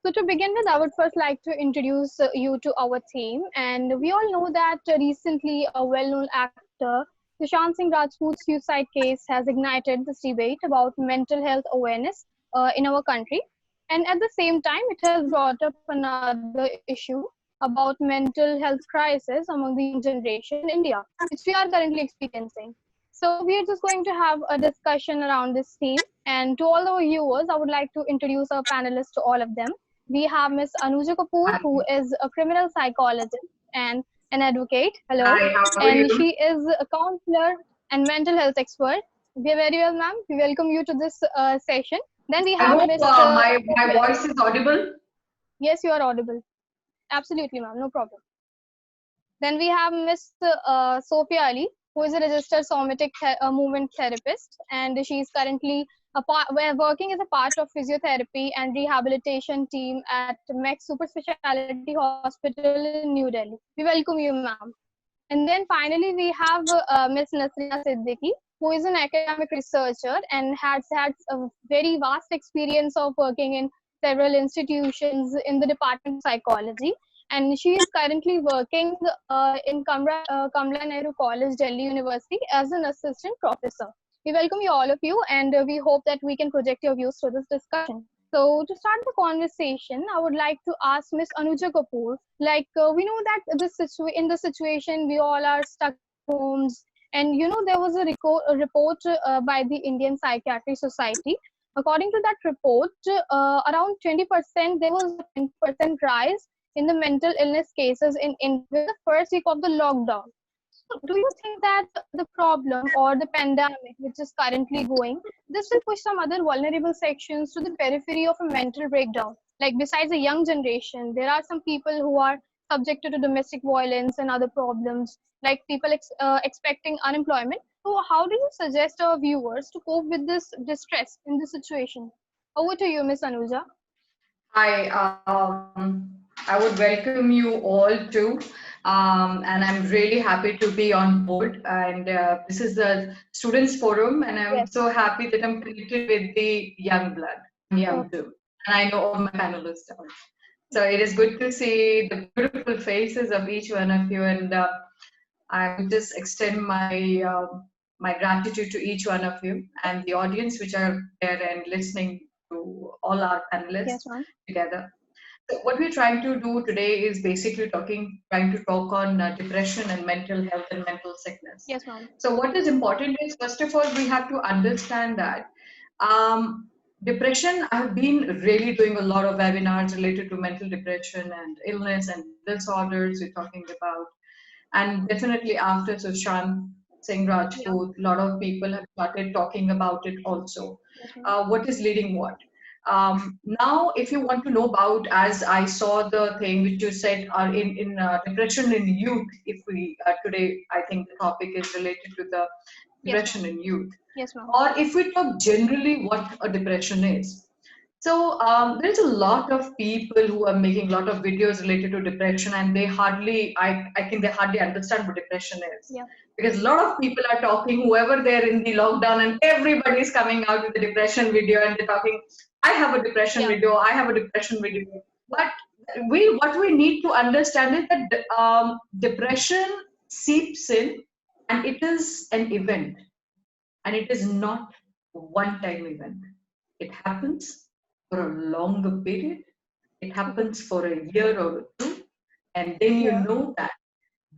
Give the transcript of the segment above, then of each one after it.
So to begin with, I would first like to introduce you to our team. And we all know that recently a well-known actor, Sushant Singh Rajput's suicide case has ignited this debate about mental health awareness in our country. And at the same time, it has brought up another issue about mental health crisis among the young generation in India, which we are currently experiencing. So we are just going to have a discussion around this theme. And to all our viewers, I would like to introduce our panelists to all of them. We have Ms. Anuja Kapoor, Hi, who is a criminal psychologist and an advocate. Hello. hi, how are you? And she is a counselor and mental health expert. We are very well, ma'am. We welcome you to this session. Then we I have hope Mr. my voice is audible. Yes, you are audible. Absolutely, ma'am. No problem. Then we have Miss Sophia Ali, who is a registered somatic movement therapist, and she is currently working as a part of physiotherapy and rehabilitation team at Max Super Speciality Hospital in New Delhi. We welcome you, ma'am. And then finally, we have Miss Nasrina Siddiqui, who is an academic researcher and has had a very vast experience of working in several institutions in the Department of Psychology. And she is currently working in Kamla Nehru College, Delhi University, as an assistant professor. We welcome you, all of you, and we hope that we can project your views through this discussion. So to start the conversation, I would like to ask Miss Anuja Kapoor. We know that in this situation, we all are stuck at homes, and there was a report by the Indian Psychiatry Society. According to that report, around 20%, there was a 10% rise in the mental illness cases in India the first week of the lockdown. So do you think that the problem or the pandemic, which is currently going, this will push some other vulnerable sections to the periphery of a mental breakdown? Like besides the young generation, there are some people who are subjected to domestic violence and other problems, like people expecting unemployment. So how do you suggest our viewers to cope with this distress in this situation? Over to you, Miss Anuja. Hi, I would welcome you all too. And I'm really happy to be on board. And this is the Students Forum, and I'm Yes. so happy that I'm connected with the young blood. I'm young too. And I know all my panelists are. So it is good to see the beautiful faces of each one of you. And I would just extend my gratitude to each one of you and the audience which are there and listening to all our panelists Yes, ma'am. together. So what we're trying to do today is basically trying to talk on depression and mental health and mental sickness. Yes, ma'am. So what is important is, first of all, we have to understand that depression, I have been really doing a lot of webinars related to mental depression and illness and disorders we're talking about. And definitely after Sushant Singh Rajput, a lot of people have started talking about it also. Yes, ma'am. What is leading what? Now, if you want to know about, as I saw the thing which you said are in depression in youth, if we today, I think the topic is related to the depression in youth. Yes, ma'am. Or if we talk generally what a depression is. So there's a lot of people who are making a lot of videos related to depression, and they hardly, I think they hardly understand what depression is. Yeah. Because a lot of people are talking, whoever they're in the lockdown, and everybody's coming out with a depression video, and they're talking, I have a depression video, I have a depression video. But what we need to understand is that depression seeps in, and it is an event, and it is not a one-time event. It happens for a longer period. It happens for a year or two, and then you know that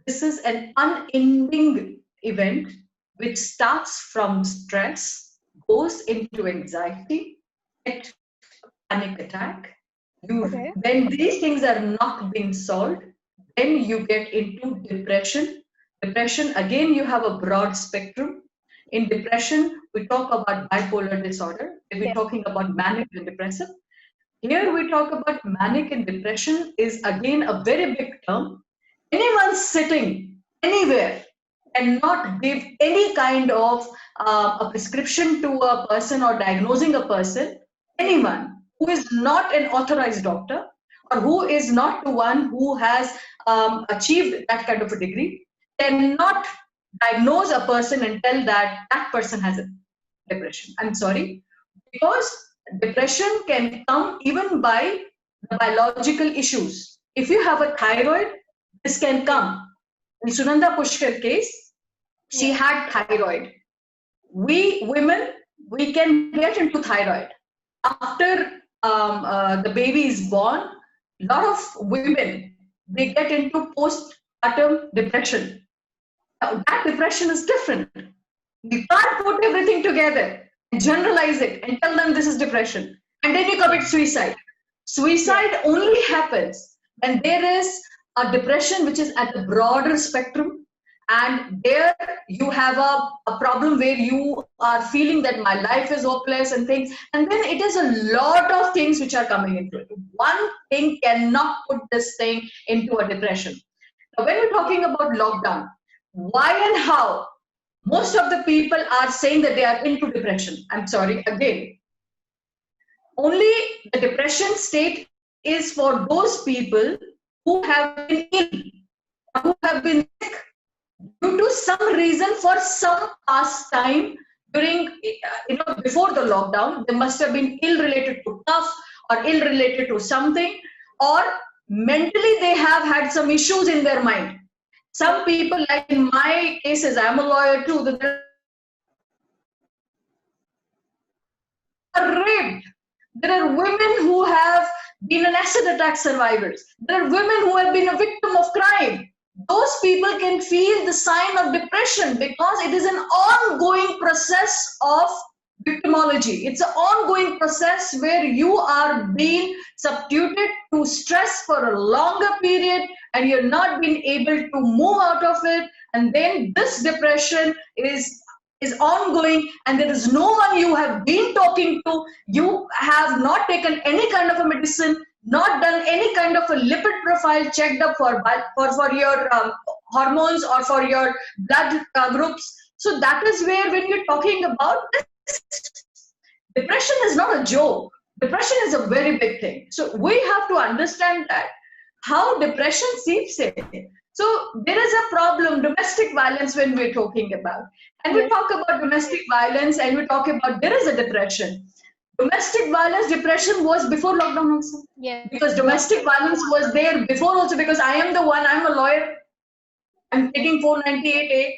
this is an unending event which starts from stress, goes into anxiety, get panic attack. When these things are not being solved, then you get into depression. Depression, again, you have a broad spectrum. In depression, we talk about bipolar disorder. We're talking about manic and depressive. Here we talk about manic and depression is again a very big term. Anyone sitting anywhere cannot give any kind of a prescription to a person or diagnosing a person. Anyone who is not an authorized doctor or who is not the one who has achieved that kind of a degree cannot diagnose a person and tell that that person has a depression. I'm sorry, because depression can come even by the biological issues. If you have a thyroid, this can come. In Sunanda Pushkar case, she had thyroid. We women, we can get into thyroid. After the baby is born, a lot of women, they get into postpartum depression. Now, that depression is different. You can't put everything together and generalize it and tell them this is depression. And then you commit suicide. Suicide only happens when there is a depression which is at the broader spectrum, and there you have a problem where you are feeling that my life is hopeless and things, and then it is a lot of things which are coming into it. One thing cannot put this thing into a depression. Now, when we're talking about lockdown, why and how most of the people are saying that they are into depression? I'm sorry, again, only the depression state is for those people who have been ill, who have been sick due to some reason for some past time during, before the lockdown. They must have been ill related to cough or ill related to something, or mentally they have had some issues in their mind. Some people, like in my cases, I'm a lawyer too, that are raped. There are women who have been an acid attack survivors. There are women who have been a victim of crime. Those people can feel the sign of depression because it is an ongoing process of victimology. It's an ongoing process where you are being subjected to stress for a longer period and you're not being able to move out of it. And then this depression is ongoing, and there is no one you have been talking to. You have not taken any kind of a medicine, not done any kind of a lipid profile, checked up for your hormones or for your blood groups. So that is where, when you're talking about this, depression is not a joke. Depression is a very big thing. So we have to understand that how depression seeps in. So there is a problem, domestic violence, when we're talking about. And we talk about domestic violence and we talk about there is a depression. Domestic violence, depression was before lockdown also. Yes. Because domestic violence was there before also, because I am the one, I'm a lawyer. I'm taking 498A,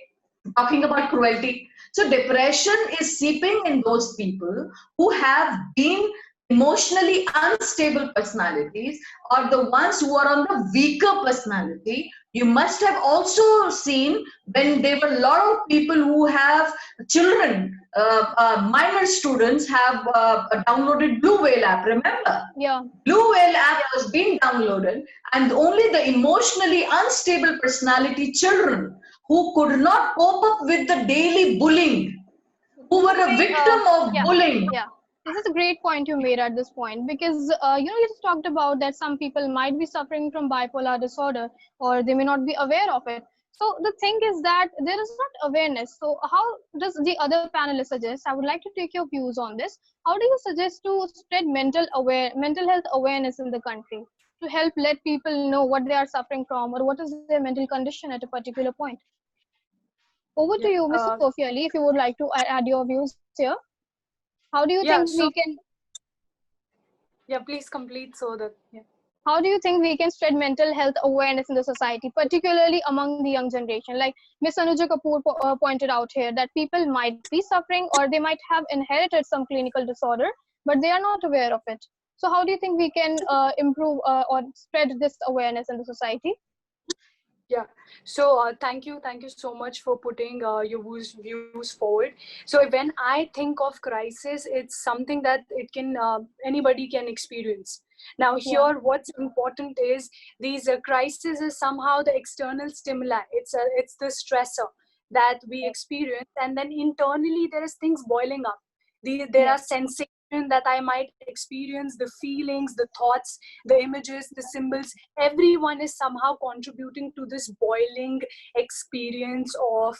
talking about cruelty. So depression is seeping in those people who have been emotionally unstable personalities, or the ones who are on the weaker personality. You must have also seen when there were a lot of people who have children, minor students have downloaded Blue Whale app, remember? Yeah. Blue Whale app was being downloaded, and only the emotionally unstable personality children who could not cope up with the daily bullying, who were a victim of bullying. Yeah. This is a great point you made at this point, because you just talked about that some people might be suffering from bipolar disorder or they may not be aware of it. So the thing is that there is not awareness. So how does the other panelists suggest? I would like to take your views on this. How do you suggest to spread mental health awareness in the country to help let people know what they are suffering from or what is their mental condition at a particular point? Over to you, Mr. Sophia Ali, if you would like to add your views here. How do you think we can? Yeah, please complete so that. Yeah. How do you think we can spread mental health awareness in the society, particularly among the young generation? Like Ms. Anuja Kapoor pointed out here, that people might be suffering or they might have inherited some clinical disorder, but they are not aware of it. So how do you think we can improve or spread this awareness in the society? Yeah, so thank you so much for putting your views forward. So when I think of crisis, it's something that it can anybody can experience. Now here, what's important is these crises is somehow the external stimuli. It's the stressor that we experience, and then internally there is things boiling up. There are sensations that I might experience, the feelings, the thoughts, the images, the symbols. Everyone is somehow contributing to this boiling experience of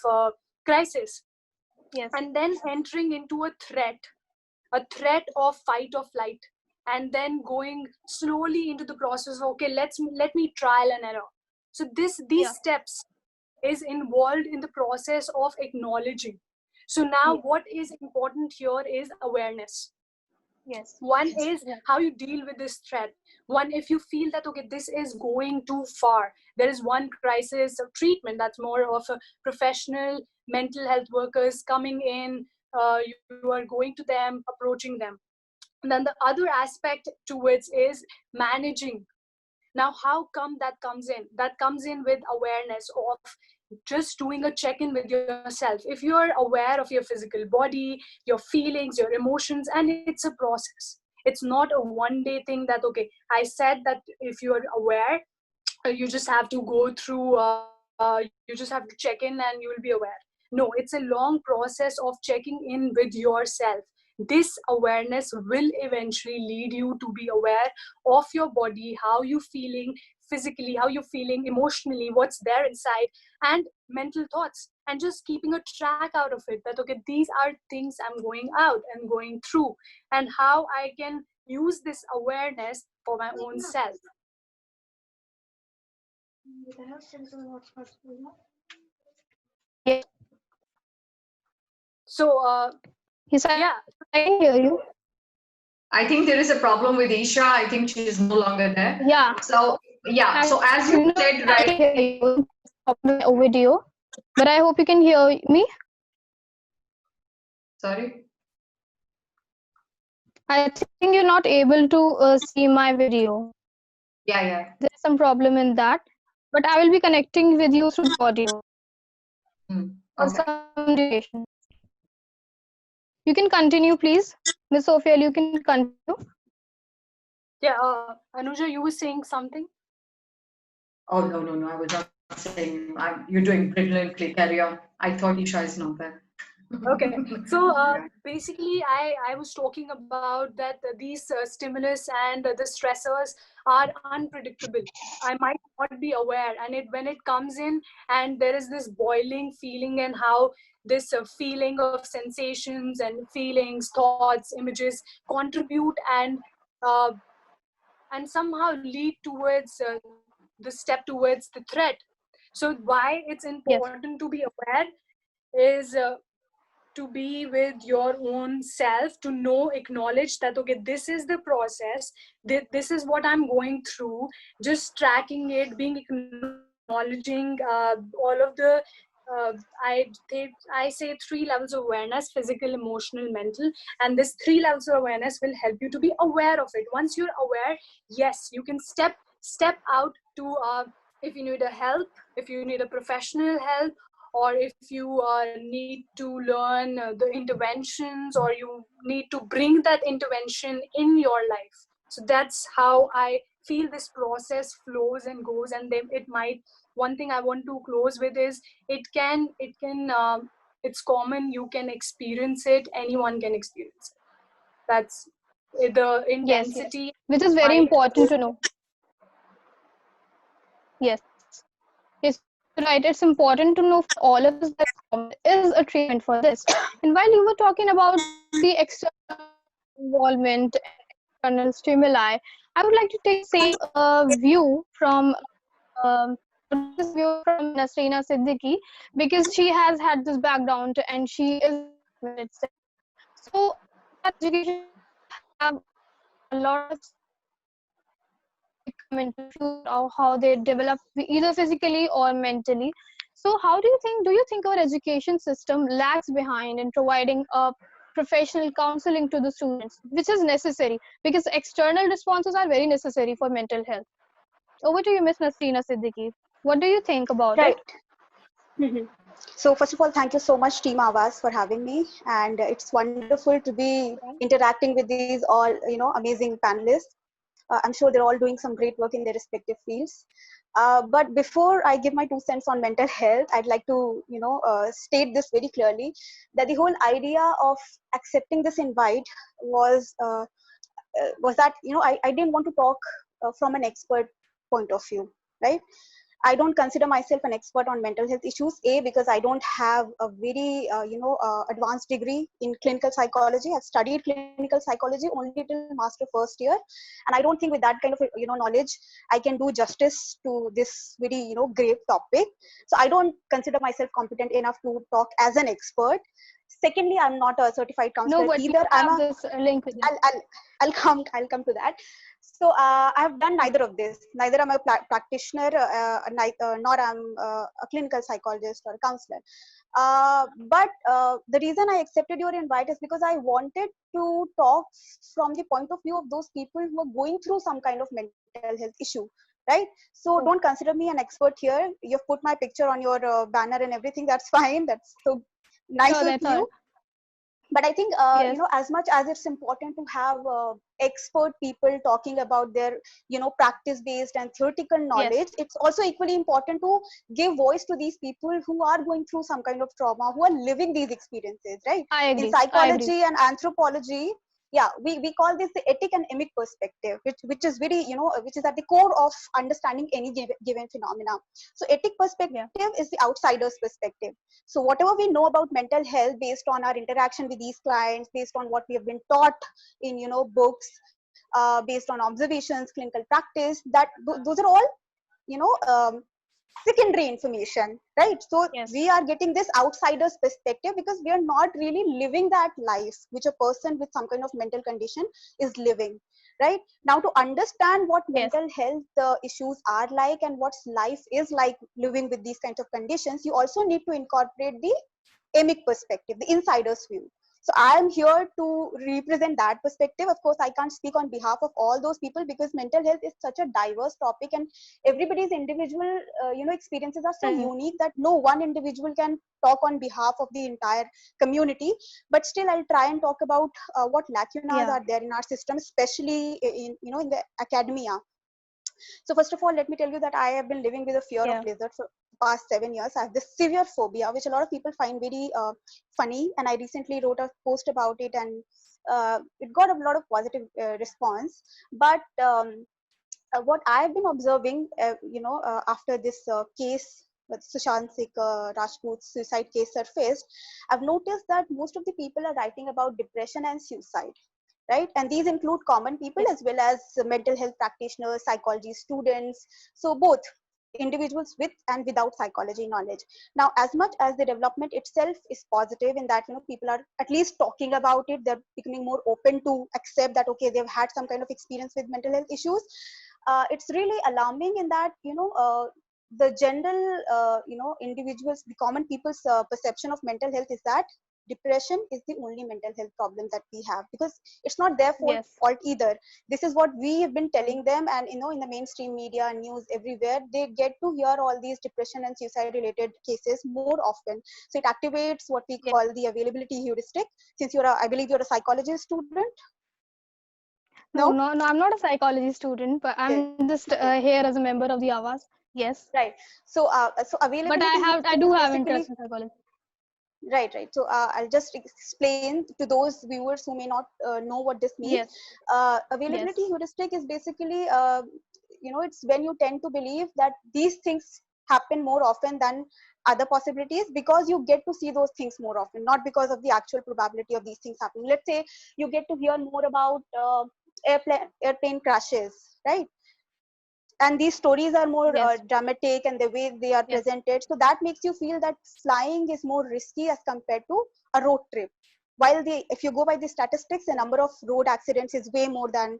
crisis. Yes. And then entering into a threat of fight or flight, and then going slowly into the process of, okay, let me trial and error. So these steps is involved in the process of acknowledging. So now what is important here is awareness. Yes. One Yes. is Yeah. how you deal with this threat. One, if you feel that, okay, this is going too far, there is one crisis of treatment that's more of a professional mental health workers coming in, you are going to them, approaching them. And then the other aspect towards is managing. Now, how come that comes in? That comes in with awareness of just doing a check-in with yourself. If you're aware of your physical body, your feelings, your emotions, and it's a process. It's not a one-day thing that, okay, I said that if you're aware, you just have to go through, you just have to check in and you will be aware. No, it's a long process of checking in with yourself. This awareness will eventually lead you to be aware of your body, how you feeling physically, how you're feeling emotionally, what's there inside, and mental thoughts, and just keeping a track out of it, that okay, these are things I'm going out and going through, and how I can use this awareness for my own self. Yes. So Yes, yeah, I can hear you. I think there is a problem with Isha. I think she is no longer there. Yeah. So yeah. So as you No, said, I right? can hear you. A video, but I hope you can hear me. Sorry. I think you're not able to see my video. Yeah, yeah. There's some problem in that, but I will be connecting with you through the audio for Okay. some duration. You can continue, please. Miss Sophia, you can continue. yeah. Anuja, you were saying something. Oh no, no, no. I was not saying. You're doing brilliantly. Carry on. I thought Isha is not there. Okay, so Yeah. basically I was talking about that these stimulus and the stressors are unpredictable. I might not be aware, and when it comes in and there is this boiling feeling, and how this feeling of sensations and feelings, thoughts, images contribute uh, and somehow lead towards the step towards the threat. So why it's Yes. important to be aware is to be with your own self, to know, acknowledge that okay, this is the process, this is what I'm going through, just tracking it, being acknowledging all of the I say 3 levels of awareness: physical, emotional, mental. And this 3 levels of awareness will help you to be aware of it. Once you're aware, yes, you can step out to if you need a help, if you need a professional help, or if you need to learn the interventions, or you need to bring that intervention in your life. So that's how I feel this process flows and goes. And then it might, one thing I want to close with is it's common, you can experience it, anyone can experience it. That's the Yes, yes. intensity Which is very might important go. to know. Yes. Yes, right. It's important to know for all of us that is a treatment for this. And while you were talking about the external involvement, external stimuli, I would like to take same view from this view from Nasrina Siddiqui, because she has had this background and she is with itself. So education have a lot of come into future of how they develop either physically or mentally. So how do you think our education system lags behind in providing a professional counseling to the students, which is necessary because external responses are very necessary for mental health? Over to you, Miss Nasrina Siddiqui. What do you think about it? Right. Mhm. So first of all, thank you so much, Team Avaz, for having me, and it's wonderful to be interacting with these all amazing panelists. I'm sure they're all doing some great work in their respective fields. But before I give my 2 cents on mental health, I'd like to state this very clearly, that the whole idea of accepting this invite was that I didn't want to talk from an expert point of view, right? I don't consider myself an expert on mental health issues. A, because I don't have a very advanced degree in clinical psychology. I've studied clinical psychology only till master first year, and I don't think with that kind of knowledge I can do justice to this very grave topic. So I don't consider myself competent enough to talk as an expert. Secondly, I'm not a certified No, counselor but you either. I'm have a this link with it. I'll come to that. So I've done neither of this. Neither am I a practitioner, nor I'm a clinical psychologist or a counselor. But the reason I accepted your invite is because I wanted to talk from the point of view of those people who are going through some kind of mental health issue, right? So don't consider me an expert here. You've put my picture on your banner and everything. That's fine. That's so nice Sure, of that's all. you. But I think Yes. as much as it's important to have expert people talking about their practice based and theoretical knowledge, it's also equally important to give voice to these people who are going through some kind of trauma, who are living these experiences, right? I In agree. I agree. psychology and anthropology, yeah, we call this the etic and emic perspective, which is very which is at the core of understanding any given phenomena. So etic perspective is the outsider's perspective. So whatever we know about mental health based on our interaction with these clients, based on what we have been taught in books, based on observations, clinical practice, that those are all you know um, secondary information, right? So we are getting this outsider's perspective because we are not really living that life which a person with some kind of mental condition is living, right? Now, to understand what mental health issues are like and what life is like living with these kinds of conditions, you also need to incorporate the emic perspective, the insider's view. So I am here to represent that perspective. Of course, I can't speak on behalf of all those people because mental health is such a diverse topic and everybody's individual, experiences are so unique that no one individual can talk on behalf of the entire community. But still, I'll try and talk about what lacunas are there in our system, especially in the academia. So first of all, let me tell you that I have been living with a fear of lizards for past 7 years. I have this severe phobia, which a lot of people find very funny. And I recently wrote a post about it, and it got a lot of positive response. But what I have been observing, after this case with Sushant Singh Rajput's suicide case surfaced, I've noticed that most of the people are writing about depression and suicide, right? And these include common people as well as mental health practitioners, psychology students. So both individuals with and without psychology knowledge. Now, as much as the development itself is positive in that people are at least talking about it, they're becoming more open to accept that okay, they've had some kind of experience with mental health issues. It's really alarming in that the general individuals, the common people's perception of mental health is that depression is the only mental health problem that we have, because it's not their fault either. This is what we have been telling them, and in the mainstream media and news everywhere, they get to hear all these depression and suicide related cases more often. So it activates what we call the availability heuristic. Since I believe you're a psychology student. No, I'm not a psychology student, but I'm just here as a member of the Awaaz. Yes. Right. So availability. But I do have interest in psychology. Right. So I'll just explain to those viewers who may not know what this means. Availability heuristic is basically, it's when you tend to believe that these things happen more often than other possibilities because you get to see those things more often, not because of the actual probability of these things happening. Let's say you get to hear more about airplane crashes, right? And these stories are more dramatic, and the way they are presented, so that makes you feel that flying is more risky as compared to a road trip. While if you go by the statistics, the number of road accidents is way more than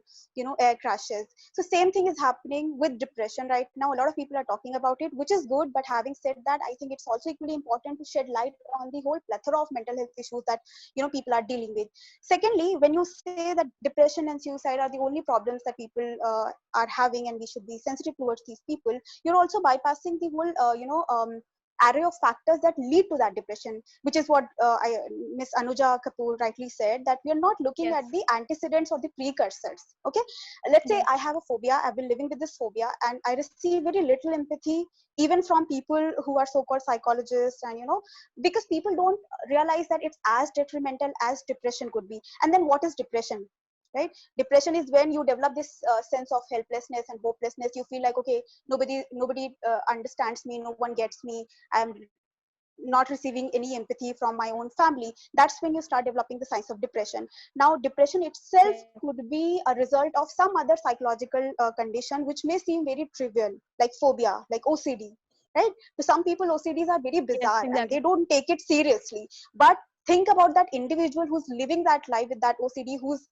air crashes. So same thing is happening with depression right now. A lot of people are talking about it, which is good, but having said that, I think it's also equally important to shed light on the whole plethora of mental health issues that people are dealing with. Secondly, when you say that depression and suicide are the only problems that people are having and we should be sensitive towards these people, you're also bypassing the whole array of factors that lead to that depression, which is what Miss Anuja Kapoor rightly said, that we are not looking at the antecedents or the precursors. Okay, let's say I have a phobia, I've been living with this phobia, and I receive very little empathy even from people who are so-called psychologists, and because people don't realize that it's as detrimental as depression could be. And then what is depression? Right? Depression is when you develop this sense of helplessness and hopelessness. You feel like, okay, nobody understands me, no one gets me, I'm not receiving any empathy from my own family. That's when you start developing the signs of depression. Now, depression itself could be a result of some other psychological condition which may seem very trivial, like phobia, like OCD. Right? To some people, OCDs are very bizarre and they don't take it seriously. But think about that individual who's living that life with that OCD, whose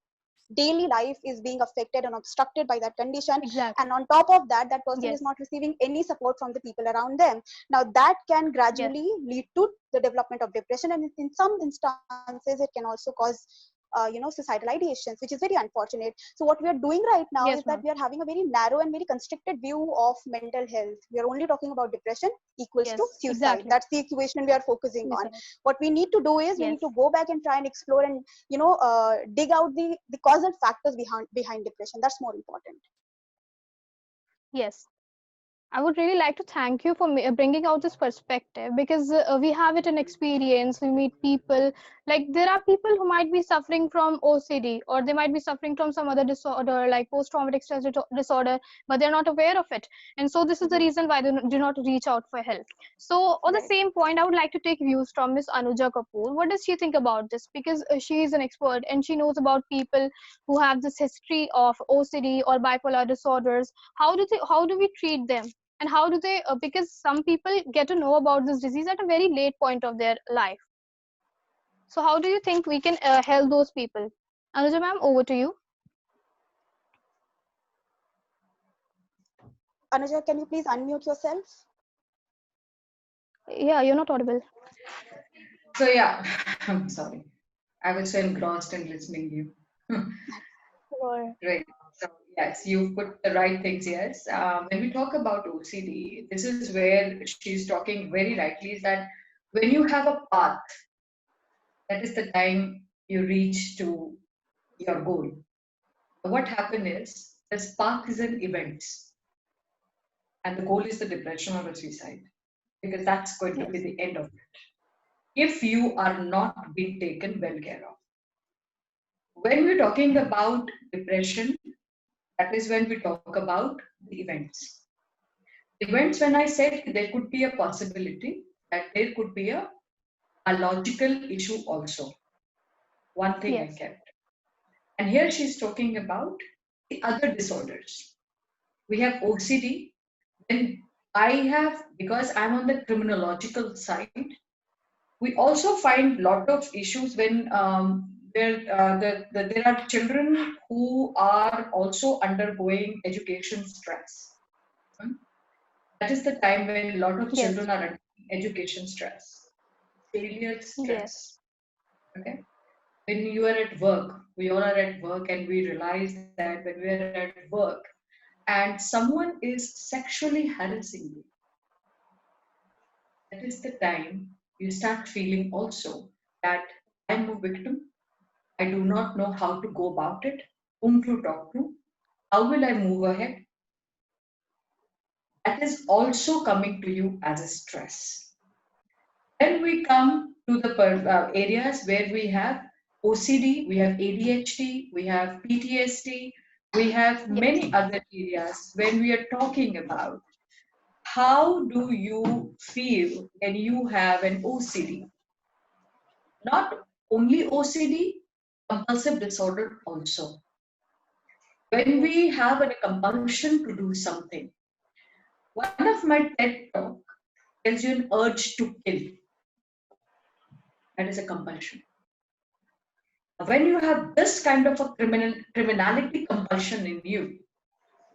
daily life is being affected and obstructed by that condition. Exactly. And on top of that, that person Yes. is not receiving any support from the people around them. Now that can gradually lead to the development of depression, and in some instances it can also cause suicidal ideations, which is very unfortunate. So what we are doing right now Yes, is that ma'am. we are having a very narrow and very constricted view of mental health. We are only talking about depression equals to Yes, suicide. exactly. That's the equation we are focusing on. Suicide. What we need to do is we Yes. need to go back and try and explore and dig out the causal factors behind depression. That's more important. Yes. I would really like to thank you for bringing out this perspective, because we have it in experience. We meet people, like there are people who might be suffering from OCD, or they might be suffering from some other disorder like post-traumatic stress disorder, but they're not aware of it. And so this is the reason why they do not reach out for help. So on the Right. same point, I would like to take views from Miss Anuja Kapoor. What does she think about this? Because she is an expert and she knows about people who have this history of OCD or bipolar disorders. How do we treat them? And how do they, because some people get to know about this disease at a very late point of their life. So how do you think we can help those people? Anuja ma'am, over to you. Anuja, can you please unmute yourself? Yeah, you're not audible. So yeah, I'm sorry. I was so engrossed in listening to you. Sure. Right. So yes, you put the right things. Yes. When we talk about OCD, this is where she's talking very rightly. Is that when you have a path, that is the time you reach to your goal. What happened is this path is in events, and the goal is the depression or the suicide, because that's going to be Yes. the end of it. If you are not being taken well care of. When we're talking about depression, that is when we talk about the events. Events, when I said there could be a possibility that there could be a logical issue also. One thing I Yes. kept. And here she's talking about the other disorders. We have OCD. Then I have, because I'm on the criminological side, we also find lot of issues when there are children who are also undergoing education stress. Hmm? That is the time when a lot of Yes. children are under education stress, failure Yes. stress. Okay, when you are at work, we all are at work, and we realize that when we are at work and someone is sexually harassing you, that is the time you start feeling also that I'm a victim. I do not know how to go about it, whom to talk to, how will I move ahead. That is also coming to you as a stress. Then we come to the areas where we have OCD, we have ADHD, we have PTSD, we have Yes. many other areas when we are talking about how do you feel when you have an OCD. Not only OCD, compulsive disorder also. When Yes. we have a compulsion to do something, one of my TED talk tells you an urge to kill. That is a compulsion. When you have this kind of a criminality compulsion in you,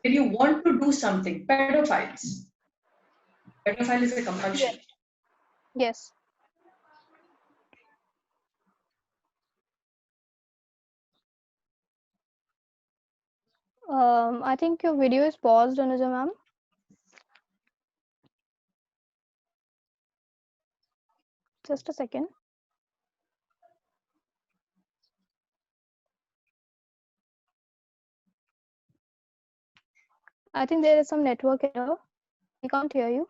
when you want to do something, pedophile is a compulsion. Yes. Yes. I think your video is paused, Anuja ma'am. Just a second. I think there is some network error. We can't hear you.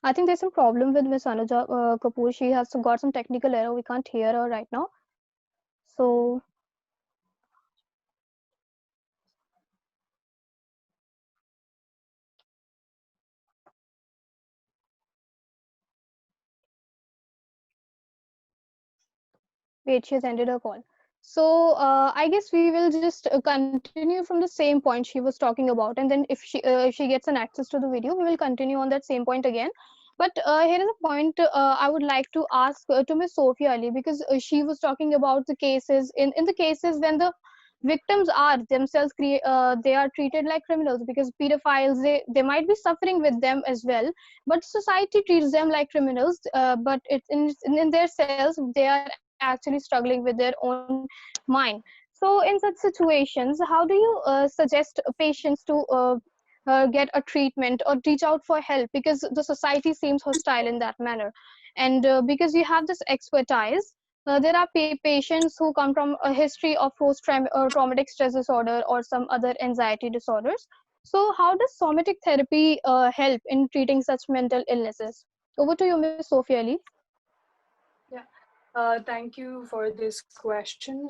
I think there's some problem with Miss Anuja Kapoor. She has got some technical error. We can't hear her right now. So wait, she has ended her call. So I guess we will just continue from the same point she was talking about, and then if she gets an access to the video, we will continue on that same point again. But here is a point I would like to ask to Miss Sophia Ali, because she was talking about the cases in the cases when the victims are themselves they are treated like criminals, because pedophiles, they might be suffering with them as well, but society treats them like criminals, but it's in their cells they are actually struggling with their own mind. So in such situations, how do you suggest patients to get a treatment or reach out for help, because the society seems hostile in that manner? And because you have this expertise, there are patients who come from a history of traumatic stress disorder or some other anxiety disorders. So how does somatic therapy help in treating such mental illnesses? Over to you, Ms. Sophia Ali. Yeah, thank you for this question.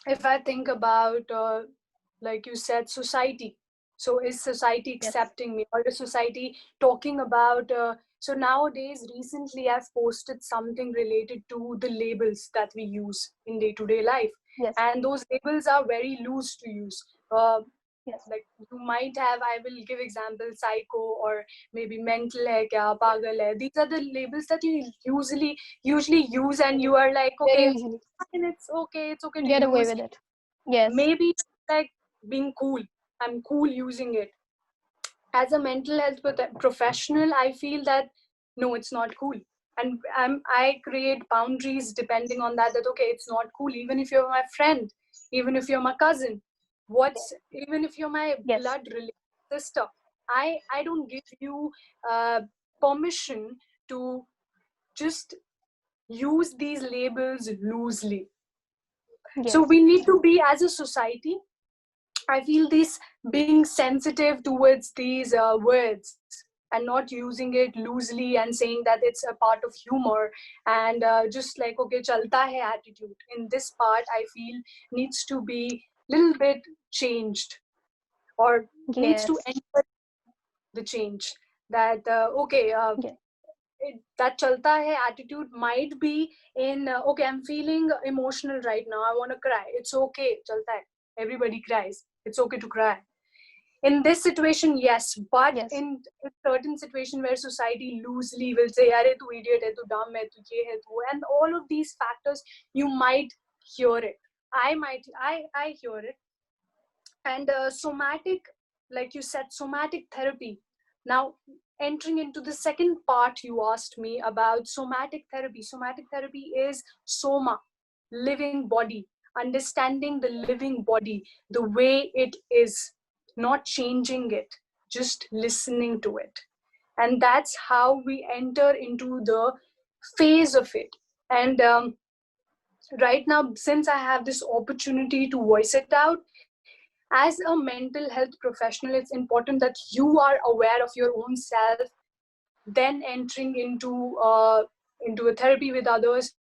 If I think about, like you said, society. So is society Yes. accepting me, or is society talking about? So nowadays, recently, I've posted something related to the labels that we use in day-to-day life, Yes. and those labels are very loose to use. Yes. Like you might have, I will give example, psycho, or maybe mental hai kya, pagal hai. These are the labels that you usually use, and you are like, Very okay, easily it's okay to get away use. with it. Yes. Maybe it's like being cool. I'm cool using it. As a mental health professional, I feel that no, it's not cool. And I create boundaries depending on that, that okay, it's not cool. Even if you're my friend, even if you're my cousin, even if you're my Yes. blood related sister, I don't give you permission to just use these labels loosely. So Yes. we need to be, as a society, I feel this, being sensitive towards these words and not using it loosely and saying that it's a part of humor, and just like, okay, chalta hai attitude in this part, I feel needs to be little bit changed, or needs to Yes. enter the change. That okay, Yes. that chalta hai attitude might be in okay, I'm feeling emotional right now, I want to cry, it's okay, chalta hai, everybody cries, it's okay to cry in this situation, yes. But Yes. in a certain situation where society loosely will say, "Arey, tu idiot hai, tu dumb hai, tu ye hai, tu," and all of these factors, you might hear it. I hear it. And somatic, like you said, somatic therapy. Now, entering into the second part, you asked me about somatic therapy. Somatic therapy is soma, living body, understanding the living body the way it is, not changing it, just listening to it. And that's how we enter into the phase of it. And right now, since I have this opportunity to voice it out, as a mental health professional, it's important that you are aware of your own self, then entering into a therapy with others.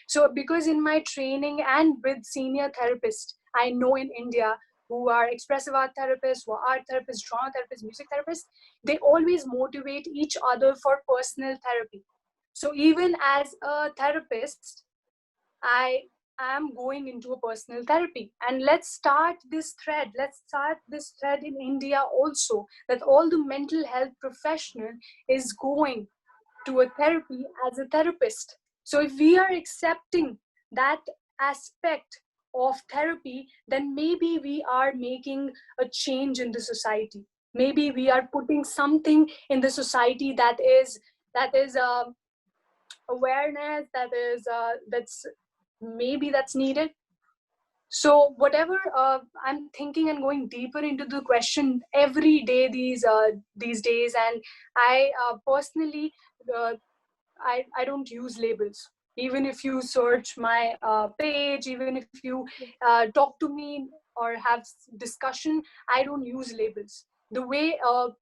So because in my training and with senior therapists I know in India, who are expressive art therapists, who are art therapists, drama therapists, music therapists, they always motivate each other for personal therapy. So even as a therapist, I am going into a personal therapy. And let's start this thread. Let's start this thread in India also, that all the mental health professional is going to a therapy as a therapist. So if we are accepting that aspect of therapy, then maybe we are making a change in the society. Maybe we are putting something in the society that is awareness, that's maybe that's needed. So whatever, I'm thinking and going deeper into the question every day these days. And I personally, uh, I don't use labels. Even if you search my page, even if you talk to me or have discussion, I don't use labels. The way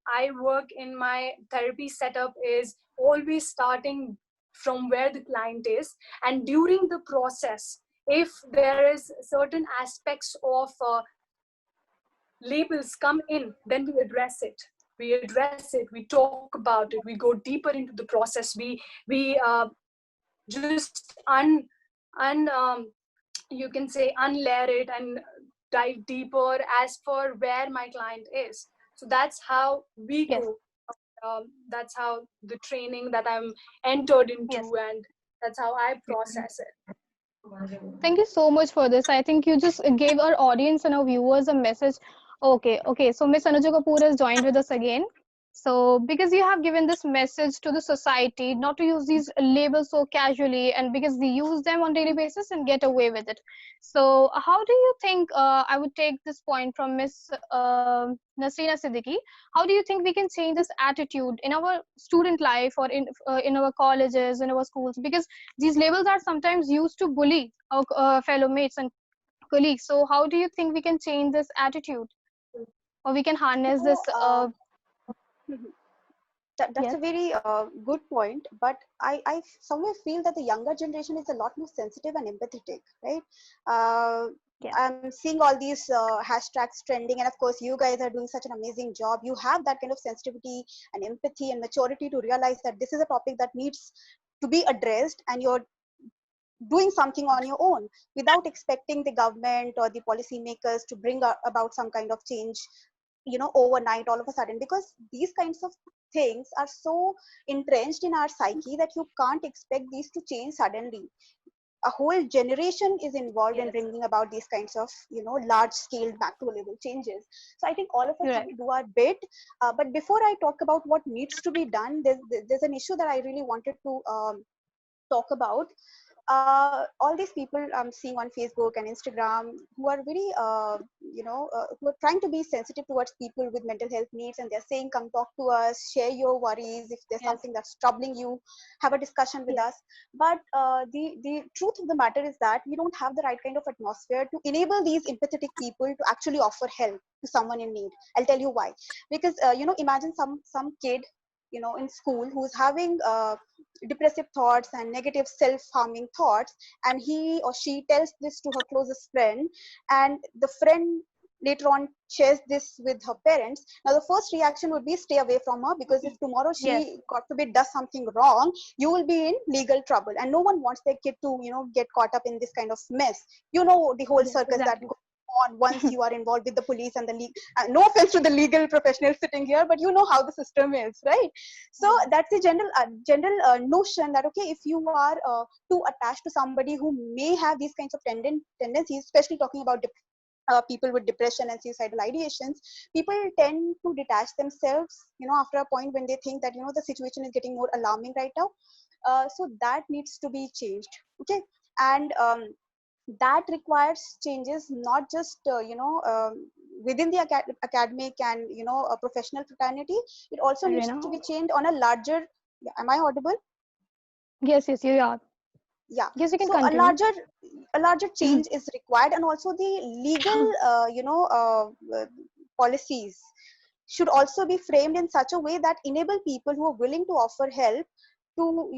I work in my therapy setup is always starting from where the client is, and during the process, if there is certain aspects of labels come in, then we talk about it, we go deeper into the process, we just you can say, unlayer it and dive deeper as for where my client is. So that's how we Yes. go. That's how the training that I'm entered into, Yes. and that's how I process it. Thank you so much for this. I think you just gave our audience and our viewers a message. Okay, okay. So Miss Anuja Kapoor has joined with us again. So because you have given this message to the society not to use these labels so casually, and because they use them on daily basis and get away with it. So how do you think? I would take this point from Miss Nasrina Siddiqui. How do you think we can change this attitude in our student life or in our colleges, in our schools? Because these labels are sometimes used to bully our fellow mates and colleagues. So how do you think we can change this attitude, or we can harness So, this? that's Yes. a very good point, but I somewhere feel that the younger generation is a lot more sensitive and empathetic, right? uh, Yeah. I'm seeing all these hashtags trending, and of course you guys are doing such an amazing job. You have that kind of sensitivity and empathy and maturity to realize that this is a topic that needs to be addressed, and you're doing something on your own without expecting the government or the policymakers to bring about some kind of change, overnight, all of a sudden, because these kinds of things are so entrenched in our psyche that you can't expect these to change suddenly. A whole generation is involved in Yes. bringing about these kinds of, large scale macro level changes. So I think all of us You're have right. to do our bit. But before I talk about what needs to be done, there's an issue that I really wanted to talk about. All these people I'm seeing on Facebook and Instagram who are very, who are trying to be sensitive towards people with mental health needs, and they're saying, "Come talk to us, share your worries. If there's Yes. something that's troubling you, have a discussion with Yes. us." But the truth of the matter is that we don't have the right kind of atmosphere to enable these empathetic people to actually offer help to someone in need. I'll tell you why. Because imagine some kid, in school, who's having depressive thoughts and negative self-harming thoughts, and he or she tells this to her closest friend, and the friend later on shares this with her parents. Now the first reaction would be stay away from her, because if tomorrow Yes. she, god forbid, does something wrong, you will be in legal trouble, and no one wants their kid to, get caught up in this kind of mess. The whole Yes. circus that Exactly. goes on once you are involved with the police and the legal. No offense to the legal professionals sitting here, but you know how the system is, right? So that's the general notion that, okay, if you are too attached to somebody who may have these kinds of tendencies, especially talking about people with depression and suicidal ideations, people tend to detach themselves, after a point when they think that, the situation is getting more alarming right now. So that needs to be changed. Okay. And that requires changes, not just within the academic and, a professional fraternity. It also needs Arena. to be changed on a larger. Yeah, am I audible? Yes. Yes. You are. Yeah. Yes. You can So continue. a larger change is required, and also the legal policies should also be framed in such a way that enable people who are willing to offer help to,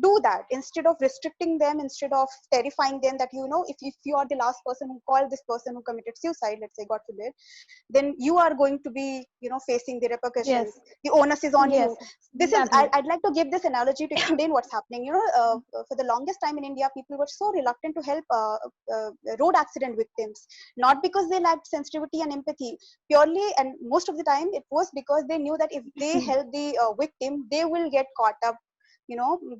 do that, instead of restricting them, instead of terrifying them that, if you are the last person who called this person who committed suicide, let's say, god forbid, then you are going to be, facing the repercussions. Yes. The onus is on Yes. you. This is, Exactly. I'd like to give this analogy to explain what's happening. For the longest time in India, people were so reluctant to help road accident victims, not because they lacked sensitivity and empathy purely, and most of the time it was because they knew that if they help the victim, they will get caught up,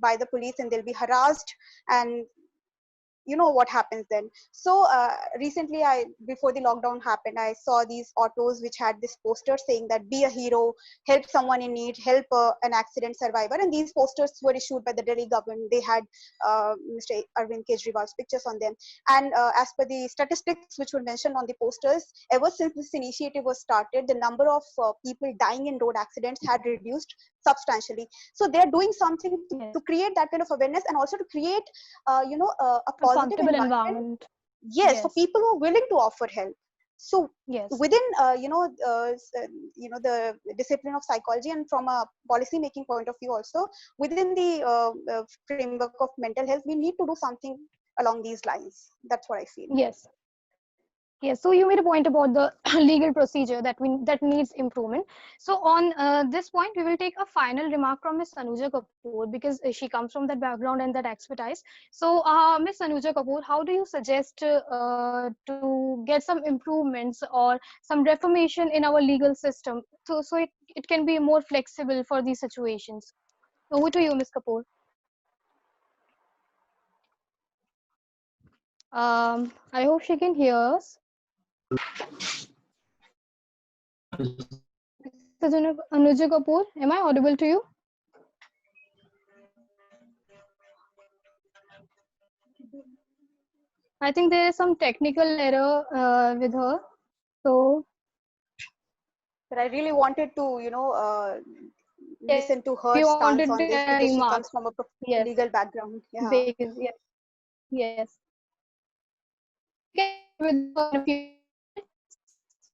by the police, and they'll be harassed, and you know what happens then. So recently, I before the lockdown happened, I saw these autos which had this poster saying that be a hero, help someone in need, help an accident survivor, and these posters were issued by the Delhi government. They had Mr. Arvind Kejriwal's pictures on them, and as per the statistics which were mentioned on the posters, ever since this initiative was started, the number of people dying in road accidents had reduced substantially. So they're doing something Yes. to create that kind of awareness, and also to create a A positive comfortable environment. environment. Yes, for Yes. people who are willing to offer help. So Yes. within the discipline of psychology, and from a policy making point of view also, within the framework of mental health, we need to do something along these lines. That's what I feel. Yes. Yes, so you made a point about the legal procedure that needs improvement. So on this point, we will take a final remark from Ms. Anuja Kapoor because she comes from that background and that expertise. So Ms. Anuja Kapoor, how do you suggest to get some improvements or some reformation in our legal system so it can be more flexible for these situations? Over to you, Ms. Kapoor. I hope she can hear us. Anuja Kapoor, am I audible to you? I think there is some technical error with her. So But I really wanted to, listen to her we stance wanted on to this add a because she remark. comes from a Yes, legal background. Yeah. because yes. Okay, with a few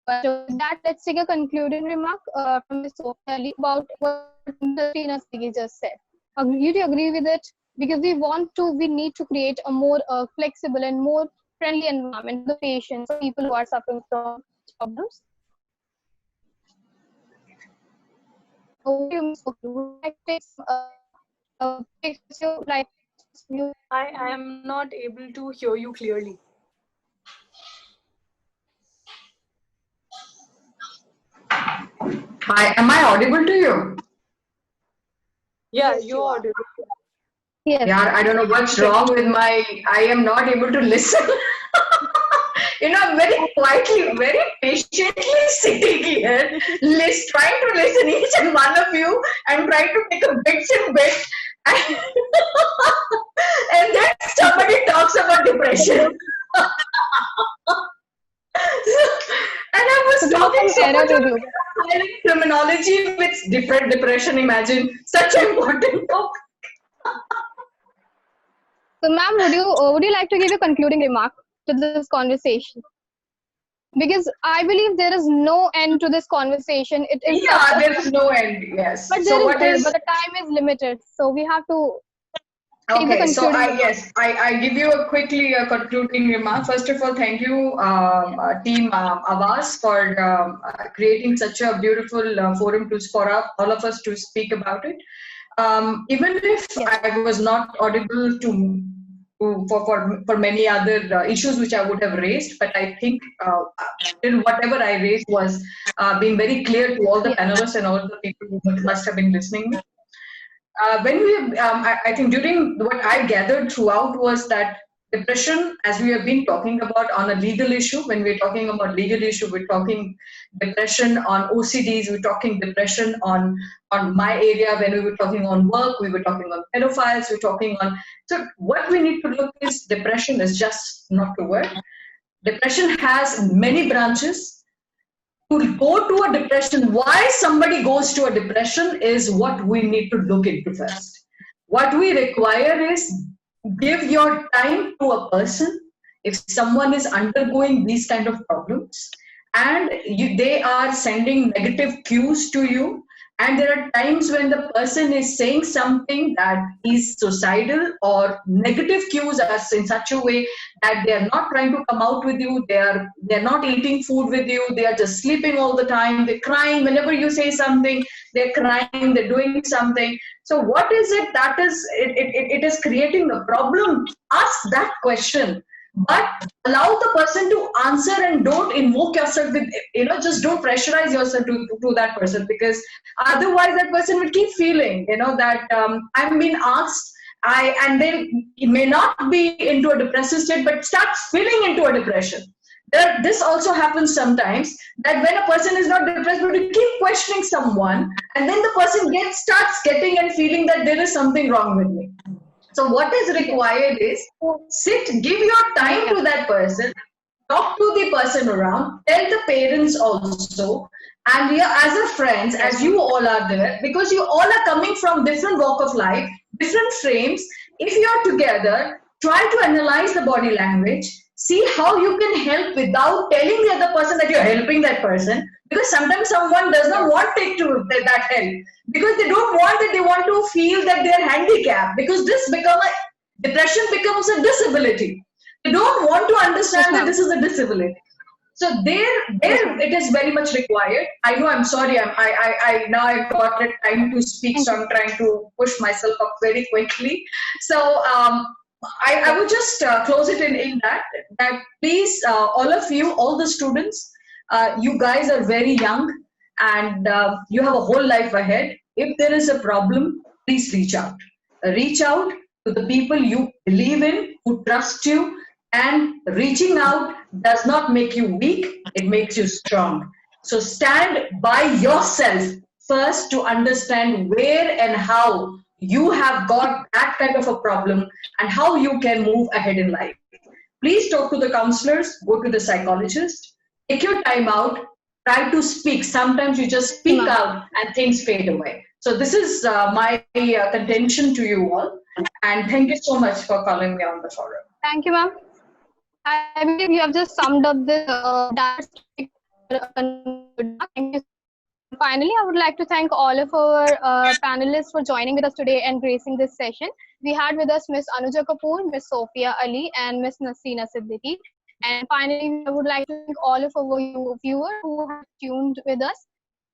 but with that, let's take a concluding remark from Ms. Sophia Ali about what Tina Sigi just said. You do agree with it? Because we need to create a more flexible and more friendly environment for the patients, for people who are suffering from problems. Okay, Ms. Sophia, would you like to take like you? I am not able to hear you clearly. Am I audible to you? Yeah, Yes, you're you are. audible. Yes. Yeah, I don't know what's wrong with I am not able to listen. I'm very quietly, very patiently sitting here, trying to listen each and one of you and trying to take a bits and bits. And, and then somebody talks about depression. And I was So there was talking some so error much with about you. terminology with different depression. Imagine such an important topic. So, ma'am, would you like to give a concluding remark to this conversation? Because I believe there is no end to this conversation. It is such Yeah, a, there's no end. Yes. but So what is but the time is limited. So we have to take the okay? So concluding remark. I give you a concluding remark. First of all, thank you, team Avas, for creating such a beautiful forum for all of us to speak about it. Even if Yes. I was not audible for many other issues which I would have raised, but I think still whatever I raised was being very clear to all the Yes. panelists and all the people who must have been listening. I think during what I gathered throughout was that depression, as we have been talking about on a legal issue, when we're talking about legal issue, we're talking depression on OCDs, we're talking depression on my area. When we were talking on work, we were talking on pedophiles, we're talking on. So what we need to look is depression is just not a word. Depression has many branches. To go to a depression, why somebody goes to a depression is what we need to look into first. What we require is give your time to a person if someone is undergoing these kind of problems and they are sending negative cues to you, and there are times when the person is saying something that is suicidal or negative cues are in such a way that they are not trying to come out with you, they're not eating food with you, they are just sleeping all the time, they're crying whenever you say something, they're crying, they're doing something. So what is it that it is creating a problem? Ask that question, but allow the person to answer and don't invoke yourself with, just don't pressurize yourself to that person, because otherwise that person will keep feeling, that I'm being asked, and they may not be into a depressive state, but start feeling into a depression. This also happens sometimes, that when a person is not depressed, but you keep questioning someone, and then the person starts getting and feeling that there is something wrong with me. So what is required is give your time to that person, talk to the person around, tell the parents also, and we are as a friends, as you all are there, because you all are coming from different walk of life, different frames. If you are together, try to analyze the body language, see how you can help without telling the other person that you're helping that person, because sometimes someone does not want to take that help, because they don't want that, they want to feel that they're handicapped, because depression becomes a disability. They don't want to understand that this is a disability. So there it is very much required. I know, I'm sorry, I now I've got the time to speak, so I'm trying to push myself up very quickly. So I would just close it in that please, all of you, all the students, you guys are very young, and you have a whole life ahead. If there is a problem, please reach out. Reach out to the people you believe in, who trust you, and reaching out does not make you weak, it makes you strong. So stand by yourself first to understand where and how you have got that kind of a problem and how you can move ahead in life. Please talk to the counselors, go to the psychologist, take your time out, try to speak. Sometimes you just speak out and things fade away. So this is my contention to you all. And thank you so much for calling me on the forum. Thank you, ma'am. I believe you have just summed up the Thank you. Finally, I would like to thank all of our panelists for joining with us today and gracing this session. We had with us Ms. Anuja Kapoor, Ms. Sophia Ali, and Ms. Nasina Siddiqui. And finally, I would like to thank all of our viewers who have tuned with us.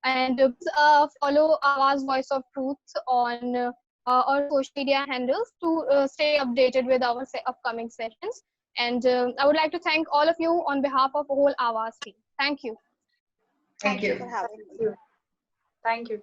And follow Awaz Voice of Truth on our social media handles to stay updated with our upcoming sessions. And I would like to thank all of you on behalf of the whole Awaz team. Thank you. Thank you for having me. Thank you.